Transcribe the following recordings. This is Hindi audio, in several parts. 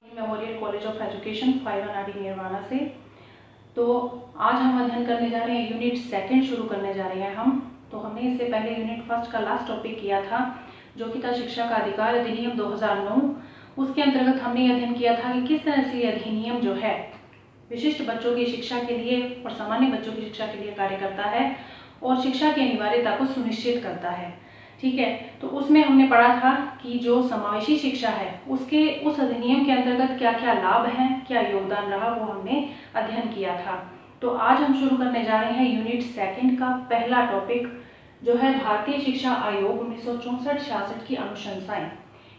Memorial college of education 5 nirvana से। तो आज हम अध्ययन करने जा रहे हैं यूनिट सेकंड शुरू करने जा रहे हैं हम। तो हमने इससे पहले यूनिट फर्स्ट का लास्ट टॉपिक किया था जो कि था शिक्षा का अधिकार अधिनियम 2009। उसके अंतर्गत हमने अध्ययन किया था कि किस तरह से ये अधिनियम जो है विशिष्ट बच्चों की शिक्षा के लिए और सामान्य बच्चों की शिक्षा के लिए कार्य करता है और शिक्षा की अनिवार्यता को सुनिश्चित करता है। ठीक है, तो उसमें हमने पढ़ा था कि जो समावेशी शिक्षा है उसके उस अधिनियम के अंतर्गत क्या क्या लाभ हैं, क्या योगदान रहा, वो हमने अध्ययन किया था। तो आज हम शुरू करने जा रहे हैं यूनिट सेकंड का पहला टॉपिक जो है भारतीय शिक्षा आयोग 1964-66 की अनुशंसाएं,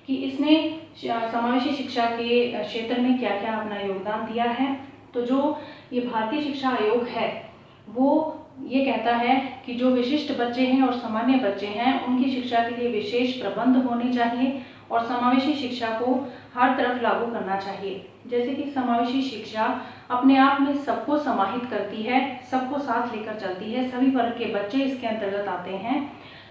कि इसने समावेशी शिक्षा के क्षेत्र में क्या क्या अपना योगदान दिया है। तो जो ये भारतीय शिक्षा आयोग है वो ये कहता है कि जो विशिष्ट बच्चे हैं और सामान्य बच्चे हैं उनकी शिक्षा के लिए विशेष प्रबंध होने चाहिए और समावेशी शिक्षा को हर तरफ लागू करना चाहिए। जैसे कि समावेशी शिक्षा अपने आप में सबको समाहित करती है, सबको साथ लेकर चलती है, सभी वर्ग के बच्चे इसके अंतर्गत आते हैं।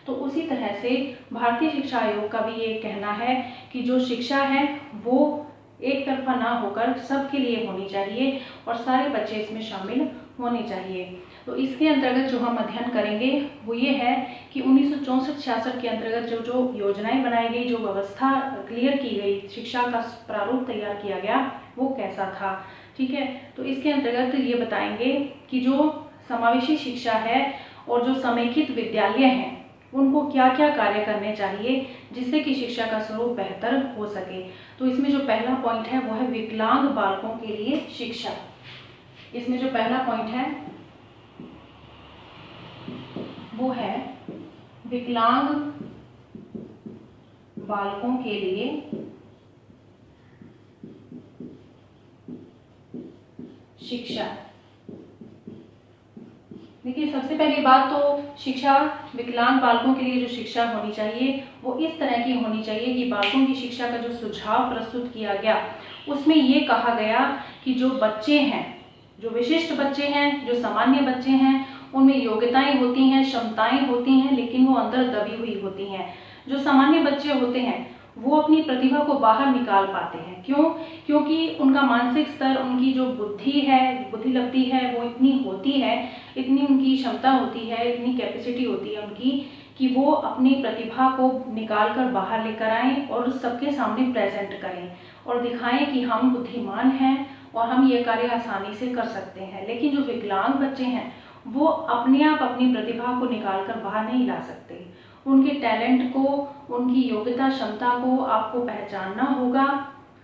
तो उसी तरह से भारतीय शिक्षा आयोग का भी ये कहना है कि जो शिक्षा है वो एक तरफा ना होकर सबके लिए होनी चाहिए और सारे बच्चे इसमें शामिल होने चाहिए। तो इसके अंतर्गत जो हम अध्ययन करेंगे वो ये है कि 1964-66 के अंतर्गत जो जो योजनाएं बनाई गई, जो व्यवस्था क्लियर की गई, शिक्षा का प्रारूप तैयार किया गया वो कैसा था। ठीक है, तो इसके अंतर्गत ये बताएंगे कि जो समावेशी शिक्षा है और जो समेकित विद्यालय हैं उनको क्या क्या कार्य करने चाहिए जिससे कि शिक्षा का स्वरूप बेहतर हो सके। तो इसमें जो पहला पॉइंट है वो है विकलांग बालकों के लिए शिक्षा। इसमें जो पहला पॉइंट है वो है विकलांग बालकों के लिए शिक्षा। देखिए, सबसे पहली बात तो शिक्षा विकलांग बालकों के लिए जो शिक्षा होनी चाहिए वो इस तरह की होनी चाहिए कि बालकों की शिक्षा का जो सुझाव प्रस्तुत किया गया उसमें ये कहा गया कि जो बच्चे हैं, जो विशिष्ट बच्चे हैं, जो सामान्य बच्चे हैं, उनमें योग्यताएं होती हैं, क्षमताएं होती हैं, लेकिन वो अंदर दबी हुई होती हैं। जो सामान्य बच्चे होते हैं वो अपनी प्रतिभा को बाहर निकाल पाते हैं। क्यों? क्योंकि उनका मानसिक स्तर, उनकी जो बुद्धि है, बुद्धि लगती है वो इतनी होती है, इतनी उनकी क्षमता होती है, इतनी कैपेसिटी होती है उनकी कि वो अपनी प्रतिभा को निकाल कर बाहर लेकर आएँ और सबके सामने प्रेजेंट करें और दिखाएं कि हम बुद्धिमान हैं और हम ये कार्य आसानी से कर सकते हैं। लेकिन जो विकलांग बच्चे हैं वो अपने आप अपनी प्रतिभा को निकाल कर बाहर नहीं ला सकते। उनके टैलेंट को, उनकी योग्यता क्षमता को आपको पहचानना होगा,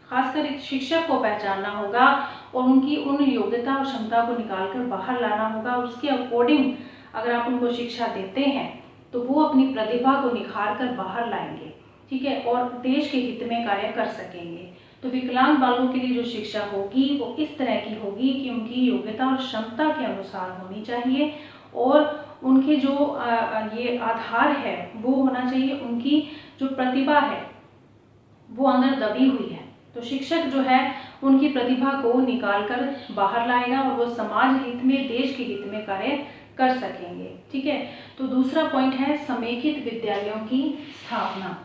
खासकर एक शिक्षक को पहचानना होगा और उनकी उन योग्यता और क्षमता को निकाल कर बाहर लाना होगा। उसके अकॉर्डिंग अगर आप उनको शिक्षा देते हैं तो वो अपनी प्रतिभा को निखार कर बाहर लाएंगे। ठीक है, और देश के हित में कार्य कर सकेंगे। तो विकलांग बालकों के लिए जो शिक्षा होगी वो इस तरह की होगी कि उनकी योग्यता और क्षमता के अनुसार होनी चाहिए और उनके जो ये आधार है वो होना चाहिए, उनकी जो प्रतिभा है वो अंदर दबी हुई है। तो शिक्षक जो है उनकी प्रतिभा को निकाल कर बाहर लाएगा और वो समाज हित में, देश के हित में कार्य कर सकेंगे। ठीक है, तो दूसरा पॉइंट है समेकित विद्यालयों की स्थापना।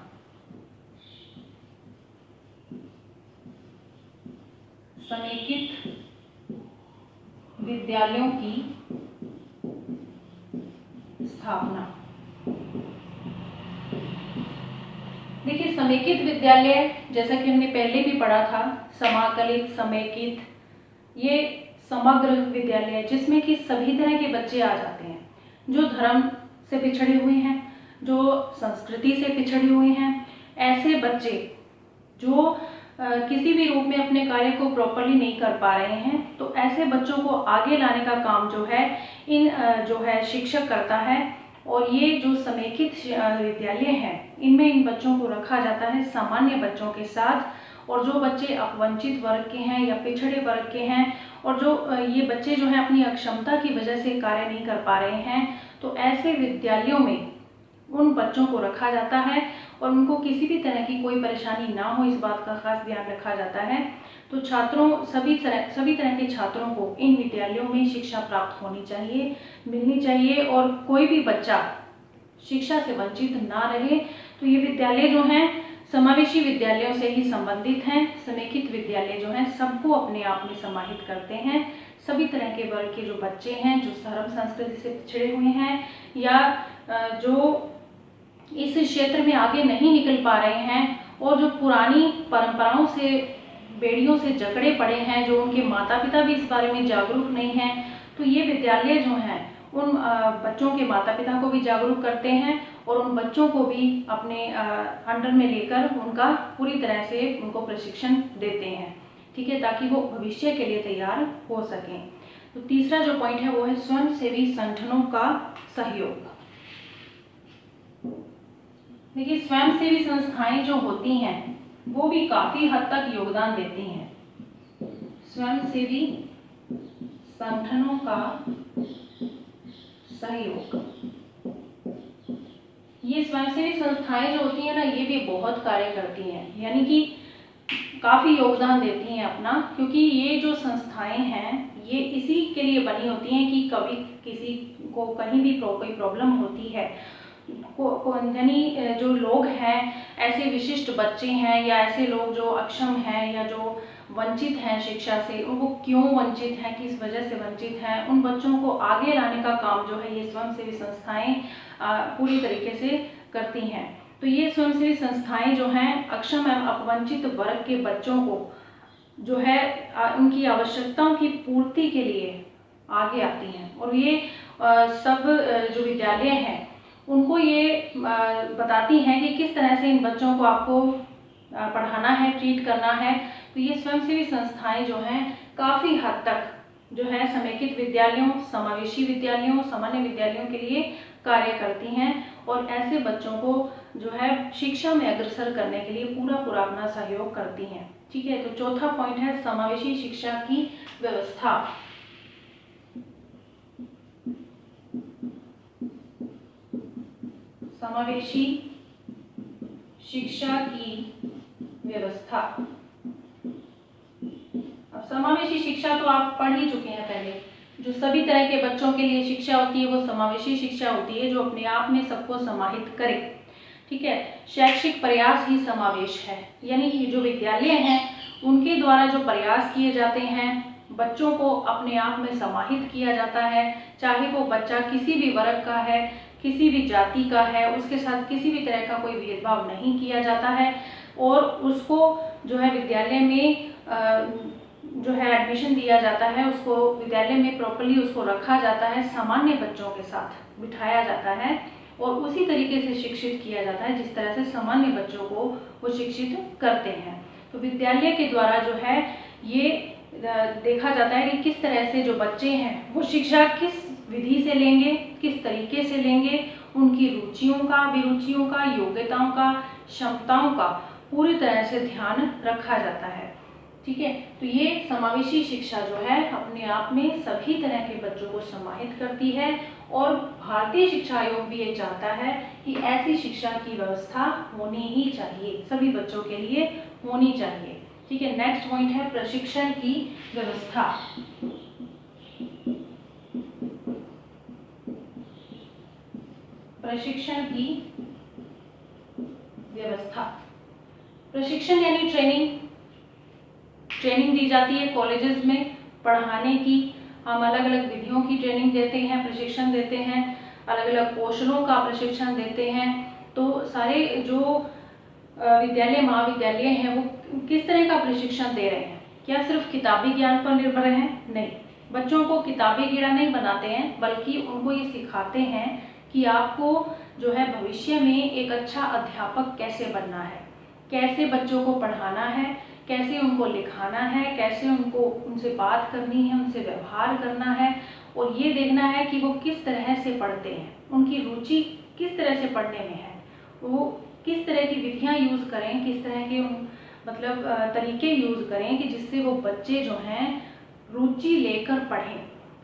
समेकित विद्यालयों की स्थापना। देखिए, समेकित विद्यालय जैसा कि हमने पहले भी पढ़ा था, समाकलित, समेकित, ये समग्र विद्यालय जिसमें कि सभी तरह के बच्चे आ जाते हैं, जो धर्म से पिछड़े हुए हैं, जो संस्कृति से पिछड़े हुए हैं, ऐसे बच्चे जो किसी भी रूप में अपने कार्य को प्रॉपरली नहीं कर पा रहे हैं, तो ऐसे बच्चों को आगे लाने का काम जो है इन जो है शिक्षक करता है। और ये जो समेकित विद्यालय हैं इनमें इन बच्चों को रखा जाता है सामान्य बच्चों के साथ। और जो बच्चे अपवंचित वर्ग के हैं या पिछड़े वर्ग के हैं और जो ये बच्चे जो हैं अपनी अक्षमता की वजह से कार्य नहीं कर पा रहे हैं, तो ऐसे विद्यालयों में उन बच्चों को रखा जाता है और उनको किसी भी तरह की कोई परेशानी ना हो इस बात का खास ध्यान रखा जाता है। तो छात्रों, सभी तरह के छात्रों को इन विद्यालयों में शिक्षा प्राप्त होनी चाहिए, मिलनी चाहिए और कोई भी बच्चा शिक्षा से वंचित ना रहे। तो ये विद्यालय जो हैं समावेशी विद्यालयों से ही संबंधित हैं। समेकित विद्यालय जो हैं सबको अपने आप में समाहित करते हैं। सभी तरह के वर्ग के जो बच्चे हैं, जो धर्म संस्कृति से पिछड़े हुए हैं या जो इस क्षेत्र में आगे नहीं निकल पा रहे हैं और जो पुरानी परंपराओं से, बेड़ियों से जकड़े पड़े हैं, जो उनके माता पिता भी इस बारे में जागरूक नहीं हैं, तो ये विद्यालय जो हैं उन बच्चों के माता पिता को भी जागरूक करते हैं और उन बच्चों को भी अपने अंडर में लेकर उनका पूरी तरह से उनको प्रशिक्षण देते हैं, ठीक है, ताकि वो भविष्य के लिए तैयार हो सकें। तो तीसरा जो पॉइंट है वो है स्वयंसेवी संगठनों का सहयोग। देखिए, स्वयंसेवी संस्थाएं जो होती हैं वो भी काफी हद तक योगदान देती हैं। स्वयंसेवी संगठनों का सहयोग, ये स्वयंसेवी संस्थाएं जो होती हैं ना, ये भी बहुत कार्य करती हैं, यानी कि काफी योगदान देती हैं अपना, क्योंकि ये जो संस्थाएं हैं ये इसी के लिए बनी होती हैं कि कभी किसी को कहीं भी कोई प्रॉब्लम होती है, यानी जो लोग हैं, ऐसे विशिष्ट बच्चे हैं या ऐसे लोग जो अक्षम हैं या जो वंचित हैं शिक्षा से, वो क्यों वंचित हैं, किस वजह से वंचित हैं, उन बच्चों को आगे लाने का काम जो है ये स्वयंसेवी संस्थाएं पूरी तरीके से करती हैं। तो ये स्वयंसेवी संस्थाएं जो हैं अक्षम एवं अपवंचित वर्ग के बच्चों को जो है उनकी आवश्यकताओं की पूर्ति के लिए आगे आती हैं और ये सब जो विद्यालय हैं उनको ये बताती हैं कि किस तरह से इन बच्चों को आपको पढ़ाना है, ट्रीट करना है। तो ये स्वयंसेवी संस्थाएं जो हैं काफ़ी हद तक जो है समेकित विद्यालयों, समावेशी विद्यालयों, सामान्य विद्यालयों के लिए कार्य करती हैं और ऐसे बच्चों को जो है शिक्षा में अग्रसर करने के लिए पूरा अपना सहयोग करती हैं, ठीक है। तो चौथा पॉइंट है समावेशी शिक्षा की व्यवस्था। समावेशी शिक्षा की व्यवस्था। अब समावेशी शिक्षा तो आप पढ़ ही चुके हैं पहले, जो सभी तरह के बच्चों के लिए शिक्षा होती है वो समावेशी शिक्षा होती है, जो अपने आप में सबको समाहित करे, ठीक है। शैक्षिक प्रयास ही समावेश है, यानी कि जो विद्यालय हैं उनके द्वारा जो प्रयास किए जाते हैं, बच्चों को अपने आप में समाहित किया जाता है, चाहे वो बच्चा किसी भी वर्ग का है, किसी भी जाति का है, उसके साथ किसी भी तरह का कोई भेदभाव नहीं किया जाता है और उसको जो है विद्यालय में जो है एडमिशन दिया जाता है, उसको विद्यालय में प्रॉपर्ली उसको रखा जाता है, सामान्य बच्चों के साथ बिठाया जाता है और उसी तरीके से शिक्षित किया जाता है जिस तरह से सामान्य बच्चों को वो शिक्षित करते हैं। तो विद्यालय के द्वारा जो है ये देखा जाता है कि किस तरह से जो बच्चे हैं वो शिक्षा किस विधि से लेंगे, किस तरीके से लेंगे, उनकी रुचियों का, अभिरुचियों का, योग्यताओं का, क्षमताओं का पूरी तरह से ध्यान रखा जाता है, ठीक है। तो ये समावेशी शिक्षा जो है अपने आप में सभी तरह के बच्चों को समाहित करती है और भारतीय शिक्षा आयोग भी ये चाहता है कि ऐसी शिक्षा की व्यवस्था होनी ही चाहिए, सभी बच्चों के लिए होनी चाहिए, ठीक है। नेक्स्ट पॉइंट है प्रशिक्षण की व्यवस्था। प्रशिक्षण की व्यवस्था, प्रशिक्षण यानी ट्रेनिंग दी जाती है कॉलेजेस में पढ़ाने की। हम अलग अलग विधियों की ट्रेनिंग देते हैं, प्रशिक्षण देते हैं, अलग अलग कौशलों का प्रशिक्षण देते हैं। तो सारे जो विद्यालय, महाविद्यालय हैं वो किस तरह का प्रशिक्षण दे रहे हैं? क्या सिर्फ किताबी ज्ञान पर निर्भर हैं? नहीं, बच्चों को किताबी कीड़ा नहीं बनाते हैं, बल्कि उनको ये सिखाते हैं कि आपको जो है भविष्य में एक अच्छा अध्यापक कैसे बनना है, कैसे बच्चों को पढ़ाना है, कैसे उनको लिखाना है, कैसे उनसे बात करनी है, उनसे व्यवहार करना है और ये देखना है कि वो किस तरह से पढ़ते हैं, उनकी रुचि किस तरह से पढ़ने में है, वो किस तरह की विधियाँ यूज़ करें, किस तरह के मतलब तरीके यूज़ करें कि जिससे वो बच्चे जो हैं रुचि लेकर पढ़ें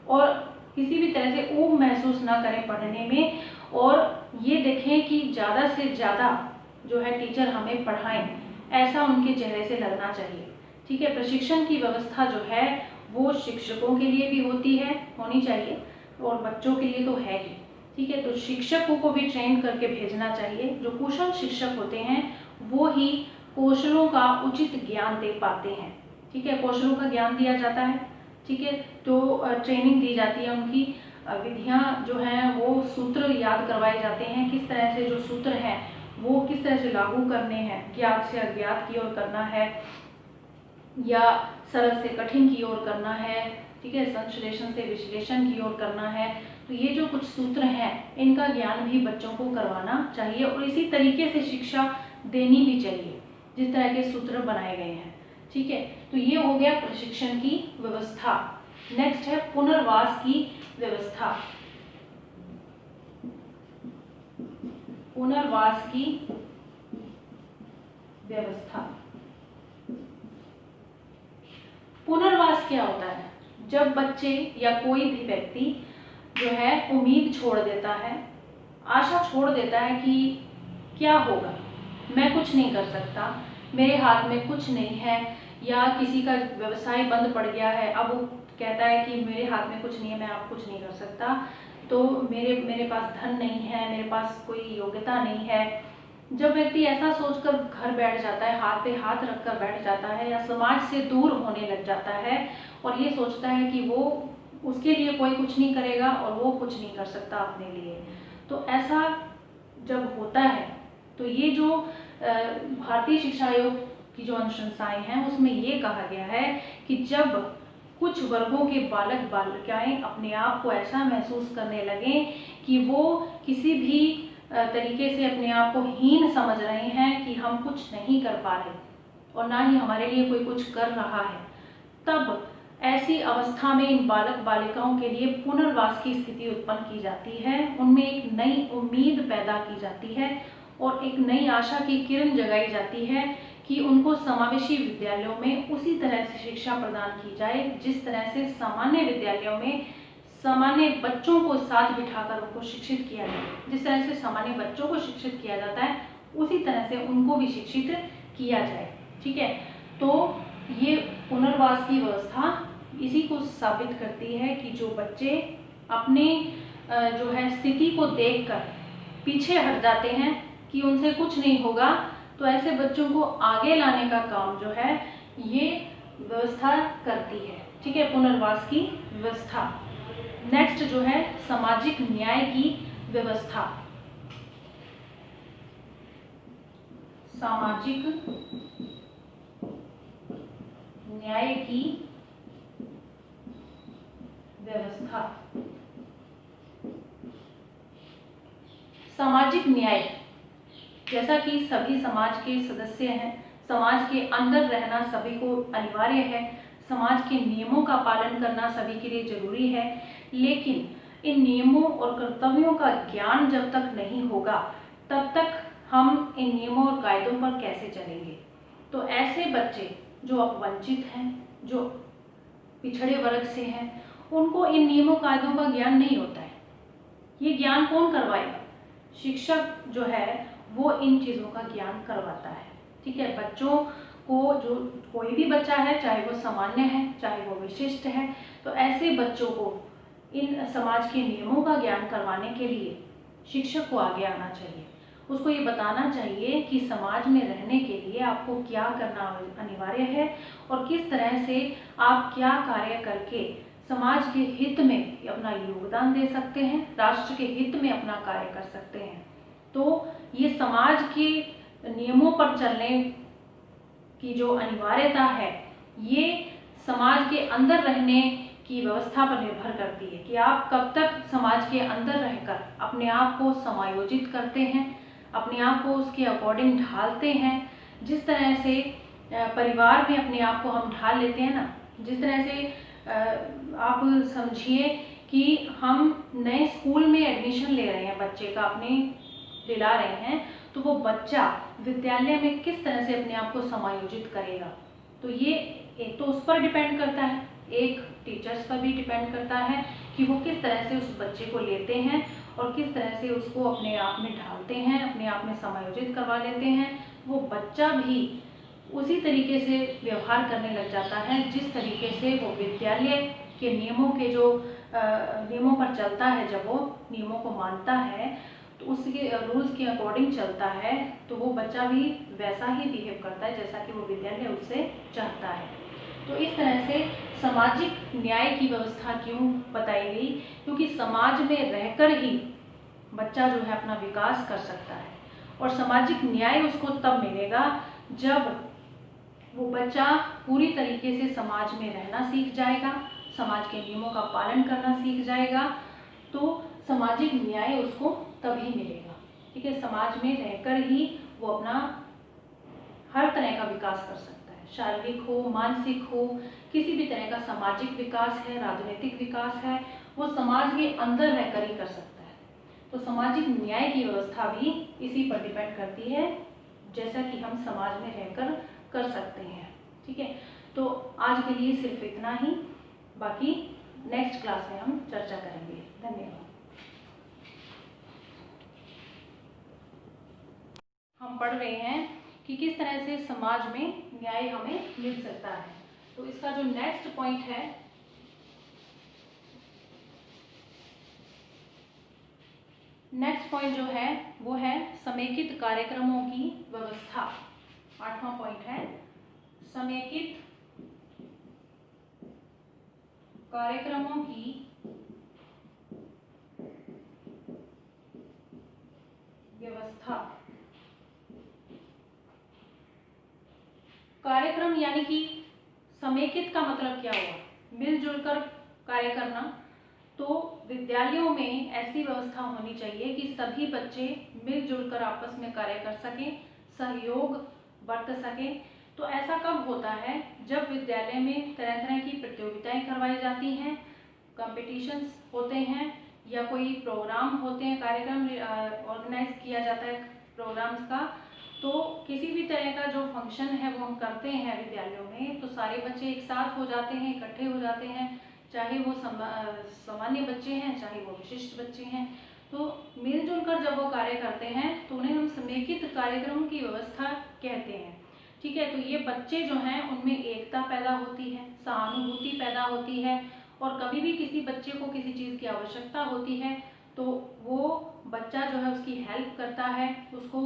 और किसी भी तरह से ऊब महसूस ना करें पढ़ने में और ये देखें कि ज़्यादा से ज़्यादा जो है टीचर हमें पढ़ाएं, ऐसा उनके चेहरे से लगना चाहिए, ठीक है। प्रशिक्षण की व्यवस्था जो है वो शिक्षकों के लिए भी होनी चाहिए और बच्चों के लिए तो है ही, ठीक है। तो शिक्षकों को भी ट्रेन करके भेजना चाहिए। जो कुशल शिक्षक होते हैं वो ही कौशलों का उचित ज्ञान दे पाते हैं। ठीक है, कौशलों का ज्ञान दिया जाता है। ठीक है, तो ट्रेनिंग दी जाती है, उनकी विधियां जो हैं वो सूत्र याद करवाए जाते हैं, किस तरह से जो सूत्र हैं वो किस तरह से लागू करने हैं, ज्ञात से अज्ञात की ओर करना है या सरल से कठिन की ओर करना है। ठीक है, संश्लेषण से विश्लेषण की ओर करना है। तो ये जो कुछ सूत्र हैं इनका ज्ञान भी बच्चों को करवाना चाहिए और इसी तरीके से शिक्षा देनी भी चाहिए जिस तरह के सूत्र बनाए गए हैं। ठीक है, तो ये हो गया प्रशिक्षण की व्यवस्था। नेक्स्ट है पुनर्वास की व्यवस्था। पुनर्वास की व्यवस्था। पुनर्वास क्या होता है? जब बच्चे या कोई भी व्यक्ति जो है उम्मीद छोड़ देता है, आशा छोड़ देता है कि क्या होगा, मैं कुछ नहीं कर सकता, मेरे हाथ में कुछ नहीं है, या किसी का व्यवसाय बंद पड़ गया है, अब वो कहता है कि मेरे हाथ में कुछ नहीं है, मैं अब कुछ नहीं कर सकता, तो मेरे पास धन नहीं है, मेरे पास कोई योग्यता नहीं है। जब व्यक्ति ऐसा सोचकर घर बैठ जाता है, हाथ पे हाथ रखकर बैठ जाता है या समाज से दूर होने लग जाता है और ये सोचता है कि वो उसके लिए कोई कुछ नहीं करेगा और वो कुछ नहीं कर सकता अपने लिए, तो ऐसा जब होता है तो ये जो भारतीय शिक्षा आयोग की जो अनुशंसाएं हैं उसमें ये कहा गया है कि जब कुछ वर्गों के बालक बालिकाएं अपने आप को ऐसा महसूस करने लगें कि वो किसी भी तरीके से अपने आप को हीन समझ रहे हैं कि हम कुछ नहीं कर पा रहे और ना ही हमारे लिए कोई कुछ कर रहा है, तब ऐसी अवस्था में इन बालक बालिकाओं के लिए पुनर्वास की स्थिति उत्पन्न की जाती है। उनमें एक नई उम्मीद पैदा की जाती है और एक नई आशा की किरण जगाई जाती है कि उनको समावेशी विद्यालयों में उसी तरह से शिक्षा प्रदान की जाए जिस तरह से सामान्य विद्यालयों में सामान्य बच्चों को साथ बिठाकर उनको शिक्षित किया जाए। जिस तरह से सामान्य बच्चों को शिक्षित किया जाता है उसी तरह से उनको भी शिक्षित किया जाए। ठीक है, तो ये पुनर्वास की व्यवस्था इसी को साबित करती है कि जो बच्चे अपने जो है स्थिति को देखकर पीछे हट जाते हैं कि उनसे कुछ नहीं होगा, तो ऐसे बच्चों को आगे लाने का काम जो है ये व्यवस्था करती है। ठीक है, पुनर्वास की व्यवस्था। नेक्स्ट जो है सामाजिक न्याय की व्यवस्था। सामाजिक न्याय की व्यवस्था। सामाजिक न्याय, जैसा कि सभी समाज के सदस्य हैं, समाज के अंदर रहना सभी को अनिवार्य है, समाज के नियमों का पालन करना सभी के लिए जरूरी है, लेकिन इन नियमों और कर्तव्यों का ज्ञान जब तक नहीं होगा तब तक हम इन नियमों और कायदों पर कैसे चलेंगे। तो ऐसे बच्चे जो अब वंचित हैं, जो पिछड़े वर्ग से हैं, उनको इन नियमों कायदों का ज्ञान नहीं होता है। ये ज्ञान कौन करवाएगा? शिक्षक जो है वो इन चीज़ों का ज्ञान करवाता है। ठीक है, बच्चों को, जो कोई भी बच्चा है, चाहे वो सामान्य है चाहे वो विशिष्ट है, तो ऐसे बच्चों को इन समाज के नियमों का ज्ञान करवाने के लिए शिक्षक को आगे आना चाहिए। उसको ये बताना चाहिए कि समाज में रहने के लिए आपको क्या करना अनिवार्य है और किस तरह से आप क्या कार्य करके समाज के हित में अपना योगदान दे सकते हैं, राष्ट्र के हित में अपना कार्य कर सकते हैं। तो ये समाज के नियमों पर चलने की जो अनिवार्यता है ये समाज के अंदर रहने की व्यवस्था पर निर्भर करती है कि आप कब तक समाज के अंदर रहकर अपने आप को समायोजित करते हैं, अपने आप को उसके अकॉर्डिंग ढालते हैं। जिस तरह से परिवार में अपने आप को हम ढाल लेते हैं ना, जिस तरह से आप समझिए कि हम नए स्कूल में एडमिशन ले रहे हैं, बच्चे का अपने दिला रहे हैं, तो वो बच्चा विद्यालय में किस तरह से अपने आप को समायोजित करेगा, तो ये एक तो उस पर डिपेंड करता है, एक टीचर्स पर भी डिपेंड करता है कि वो किस तरह से उस बच्चे को लेते हैं और किस तरह से उसको अपने आप में ढालते हैं, अपने आप में समायोजित करवा लेते हैं। वो बच्चा भी उसी तरीके से व्यवहार करने लग जाता है जिस तरीके से वो विद्यालय के नियमों के जो नियमों पर चलता है, जब वो नियमों को मानता है तो उसके रूल्स के अकॉर्डिंग चलता है, तो वो बच्चा भी वैसा ही बिहेव करता है जैसा कि वो विद्यालय उससे चाहता है। तो इस तरह से सामाजिक न्याय की व्यवस्था क्यों बताई गई, क्योंकि समाज में रहकर ही बच्चा जो है अपना विकास कर सकता है, और सामाजिक न्याय उसको तब मिलेगा जब वो बच्चा पूरी तरीके से समाज में रहना सीख जाएगा, समाज के नियमों का पालन करना सीख जाएगा, तो सामाजिक न्याय उसको तभी मिलेगा। ठीक है, समाज में रहकर ही वो अपना हर तरह का विकास कर सकता है, शारीरिक हो, मानसिक हो, किसी भी तरह का सामाजिक विकास है, राजनीतिक विकास है, वो समाज के अंदर रहकर ही कर सकता है। तो सामाजिक न्याय की व्यवस्था भी इसी पर डिपेंड करती है, जैसा कि हम समाज में रहकर कर सकते हैं। ठीक है, तो आज के लिए सिर्फ इतना ही, बाकी नेक्स्ट क्लास में हम चर्चा करेंगे। धन्यवाद। हम पढ़ रहे हैं कि किस तरह से समाज में न्याय हमें मिल सकता है। तो इसका जो नेक्स्ट पॉइंट है, नेक्स्ट पॉइंट जो है वो है समेकित कार्यक्रमों की व्यवस्था। 8वां पॉइंट है समेकित कार्यक्रमों की व्यवस्था। कार्यक्रम यानी कि समेकित का मतलब क्या हुआ, मिलजुल कर कार्य करना। तो विद्यालयों में ऐसी व्यवस्था होनी चाहिए कि सभी बच्चे मिलजुल कर आपस में कार्य कर सकें, सहयोग बरत सकें। तो ऐसा कब होता है, जब विद्यालय में तरह तरह की प्रतियोगिताएं करवाई जाती हैं, कॉम्पिटिशन्स होते हैं, या कोई प्रोग्राम होते हैं, कार्यक्रम ऑर्गेनाइज किया जाता है प्रोग्राम्स का। तो किसी भी तरह का जो फंक्शन है वो हम करते हैं विद्यालयों में, तो सारे बच्चे एक साथ हो जाते हैं, इकट्ठे हो जाते हैं, चाहे वो सामान्य बच्चे हैं, चाहे वो विशिष्ट बच्चे हैं। तो मिलजुल कर जब वो कार्य करते हैं तो उन्हें हम समेकित कार्यक्रम की व्यवस्था कहते हैं। ठीक है, तो ये बच्चे जो हैं उनमें एकता पैदा होती है, सहानुभूति पैदा होती है, और कभी भी किसी बच्चे को किसी चीज़ की आवश्यकता होती है तो वो बच्चा जो है उसकी हेल्प करता है, उसको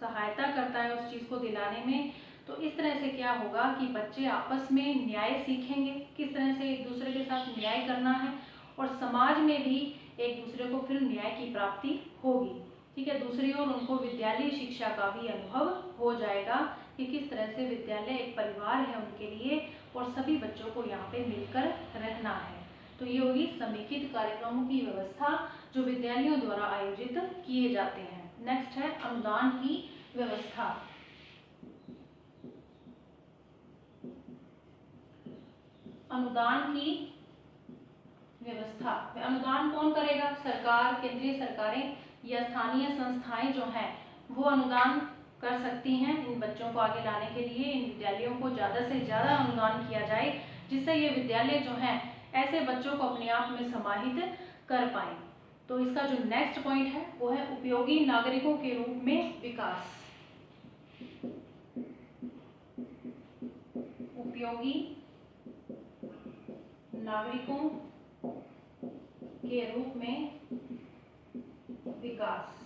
सहायता करता है उस चीज़ को दिलाने में। तो इस तरह से क्या होगा कि बच्चे आपस में न्याय सीखेंगे, किस तरह से एक दूसरे के साथ न्याय करना है, और समाज में भी एक दूसरे को फिर न्याय की प्राप्ति होगी। ठीक है, दूसरी ओर उनको विद्यालय शिक्षा का भी अनुभव हो जाएगा कि किस तरह से विद्यालय एक परिवार है उनके लिए, और सभी बच्चों को यहाँ पे मिलकर रहना है। तो ये होगी समेकित कार्यक्रमों की व्यवस्था जो विद्यालयों द्वारा आयोजित किए जाते हैं। नेक्स्ट है अनुदान की व्यवस्था। अनुदान की व्यवस्था, अनुदान कौन करेगा, सरकार, केंद्रीय सरकारें या स्थानीय संस्थाएं जो हैं वो अनुदान कर सकती हैं इन बच्चों को आगे लाने के लिए। इन विद्यालयों को ज़्यादा से ज़्यादा अनुदान किया जाए, जिससे ये विद्यालय जो हैं ऐसे बच्चों को अपने आप में समाहित कर पाएं। तो इसका जो नेक्स्ट पॉइंट है वो है उपयोगी नागरिकों के रूप में विकास। उपयोगी नागरिकों के रूप में विकास।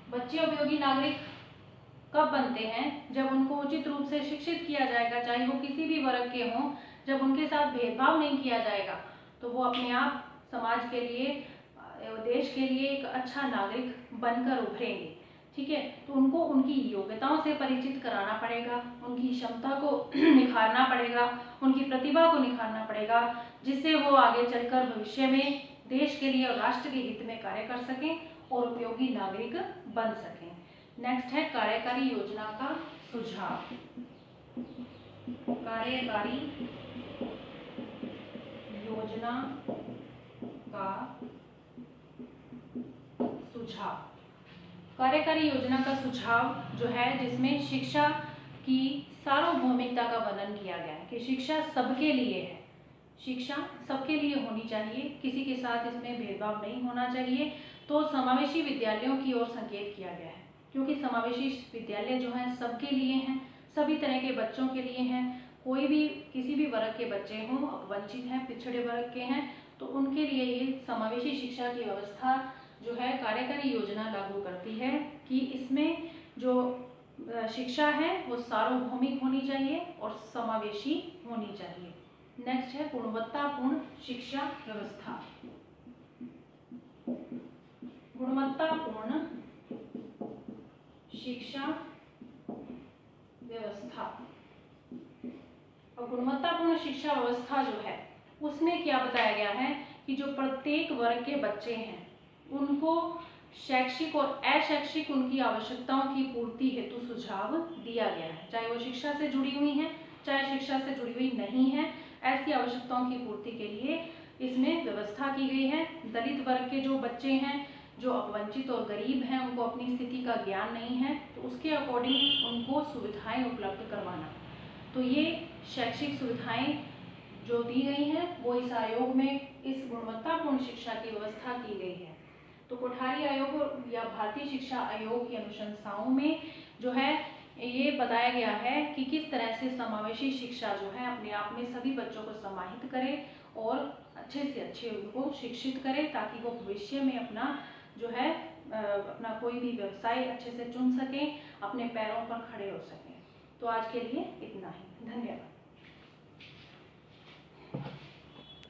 बच्चे उपयोगी नागरिक कब बनते हैं, जब उनको उचित रूप से शिक्षित किया जाएगा, चाहे वो किसी भी वर्ग के हों। जब उनके साथ भेदभाव नहीं किया जाएगा तो वो अपने आप समाज के लिए, देश के लिए एक अच्छा नागरिक बनकर उभरेंगे। ठीक है, तो उनको उनकी योग्यताओं से परिचित कराना पड़ेगा, उनकी क्षमता को निखारना पड़ेगा, उनकी प्रतिभा को निखारना पड़ेगा, जिससे वो आगे चलकर भविष्य में देश के लिए और राष्ट्र के हित में कार्य कर सकें और उपयोगी नागरिक बन सकें। नेक्स्ट है कार्यकारी योजना का सुझाव। कार्यकारी योजना का सुझाव। कार्यकारी योजना का सुझाव जो है, जिसमें शिक्षा की सार्वभौमिकता का वर्णन किया गया है कि शिक्षा सबके लिए है, शिक्षा सबके लिए होनी चाहिए, किसी के साथ इसमें भेदभाव नहीं होना चाहिए। तो समावेशी विद्यालयों की ओर संकेत किया गया है, क्योंकि समावेशी विद्यालय जो हैं सबके लिए हैं, सभी तरह के बच्चों के लिए हैं, कोई भी किसी भी वर्ग के बच्चे हों, वंचित हैं, पिछड़े वर्ग के हैं, तो उनके लिए ये समावेशी शिक्षा की व्यवस्था जो है कार्यकारी योजना लागू करती है कि इसमें जो शिक्षा है वो सार्वभौमिक होनी चाहिए और समावेशी होनी चाहिए। नेक्स्ट है गुणवत्तापूर्ण शिक्षा व्यवस्था। गुणवत्तापूर्ण शिक्षा व्यवस्था। और गुणवत्तापूर्ण शिक्षा व्यवस्था जो है उसमें क्या बताया गया है कि जो प्रत्येक वर्ग के बच्चे हैं उनको शैक्षिक और अशैक्षिक उनकी आवश्यकताओं की पूर्ति हेतु सुझाव दिया गया है, चाहे वो शिक्षा से जुड़ी हुई हैं, चाहे शिक्षा से जुड़ी हुई नहीं है। ऐसी आवश्यकताओं की पूर्ति के लिए इसमें व्यवस्था की गई है। दलित वर्ग के जो बच्चे हैं, जो अपवंचित और गरीब हैं, उनको अपनी स्थिति का ज्ञान नहीं है, तो उसके अकॉर्डिंग उनको सुविधाएं उपलब्ध करवाना। तो ये शैक्षिक सुविधाएं जो दी गई हैं वो इस आयोग में इस गुणवत्तापूर्ण शिक्षा की व्यवस्था की गई है। तो कोठारी आयोग या भारतीय शिक्षा आयोग की अनुशंसाओं में जो है ये बताया गया है कि किस तरह से समावेशी शिक्षा जो है अपने आप में सभी बच्चों को समाहित करे और अच्छे से अच्छे उनको शिक्षित करे, ताकि वो भविष्य में अपना जो है अपना कोई भी व्यवसाय अच्छे से चुन सकें, अपने पैरों पर खड़े हो सकें। तो आज के लिए इतना ही, धन्यवाद।